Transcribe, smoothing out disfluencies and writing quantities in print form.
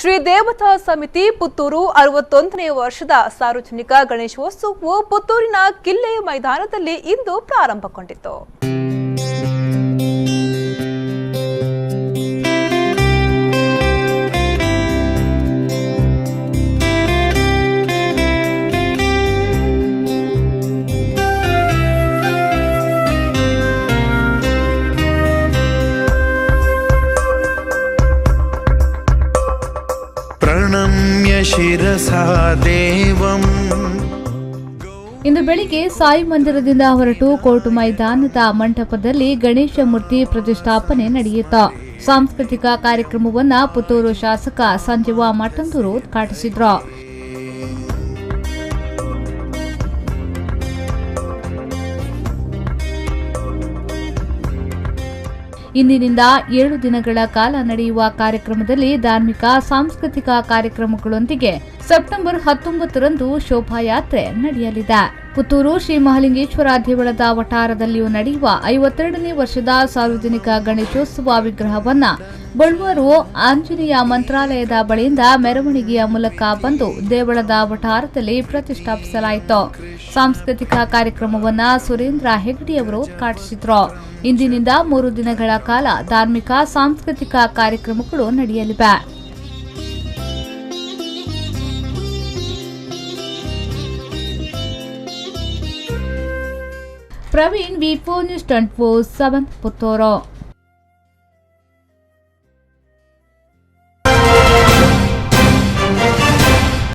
ಶ್ರೀ ದೇವತಾ ಸಮಿತಿ ಪುತ್ತೂರು 61ನೇ ವರ್ಷದ ಸಾರ್ವಜನಿಕ ಗಣೇಶೋತ್ಸವವು ಪುತ್ತೂರಿನ ಕಿಲ್ಲೆ ಮೈದಾನದಲ್ಲಿ ಇಂದು ಪ್ರಾರಂಭಗೊಂಡಿತು. प्रणम्य शिरसा देवम. ಇಂದು ಬೆಳಿಗ್ಗೆ ಸಾಯಿ ಮಂದಿರದಿಂದ ಹೊರಟು ಕೋರ್ಟ್ ಮೈದಾನದ ಮಂಟಪದಲ್ಲಿ ಗಣೇಶ ಮೂರ್ತಿ ಪ್ರತಿಷ್ಠಾಪನೆ ನಡೆಯಿತು. ಸಾಂಸ್ಕೃತಿಕ ಕಾರ್ಯಕ್ರಮವನ್ನು ಪುತ್ತೂರು ಶಾಸಕ ಸಂಜೀವ ಮಠಂದೂರು ಉದ್ಘಾಟಿಸಿದರು. ಇಂದಿನಿಂದ 7 ದಿನಗಳ ಕಾಲ ನಡೆಯುವ ಕಾರ್ಯಕ್ರಮದಲ್ಲಿ ಧಾರ್ಮಿಕ ಸಾಂಸ್ಕೃತಿಕ ಕಾರ್ಯಕ್ರಮಗಳೊಂದಿಗೆ ಸೆಪ್ಟೆಂಬರ್ 19ರಂದು ಶೋಭಾಯಾತ್ರೆ ನಡೆಯಲಿದೆ. ಪುತ್ತೂರು ಶ್ರೀ ಮಹಾಲಿಂಗೇಶ್ವರ ದೇವಳದ ವಠಾರದಲ್ಲಿಯೂ ನಡೆಯುವ 52ನೇ ವರ್ಷದ ಸಾರ್ವಜನಿಕ ಗಣೇಶೋತ್ಸವ ವಿಗ್ರಹವನ್ನ ಬಳುವರು ಆಂಜನೇಯ ಮಂತ್ರಾಲಯದ ಬಳಿಯಿಂದ ಮೆರವಣಿಗೆಯ ಮೂಲಕ ಬಂದು ದೇವಳದ ವಠಾರದಲ್ಲಿ ಪ್ರತಿಷ್ಠಾಪಿಸಲಾಯಿತು. ಸಾಂಸ್ಕೃತಿಕ ಕಾರ್ಯಕ್ರಮವನ್ನ ಸುರೇಂದ್ರ ಹೆಗಡೆಯವರು ಉದ್ಘಾಟಿಸಿದರು. ಇಂದಿನಿಂದ 3 ದಿನಗಳ ಕಾಲ ಧಾರ್ಮಿಕ ಸಾಂಸ್ಕೃತಿಕ ಕಾರ್ಯಕ್ರಮಗಳು ನಡೆಯಲಿವೆ. ಪ್ರವೀಣ್ ವಿ4 ನ್ಯೂಸ್ 24/7 ಪುತ್ತೂರು.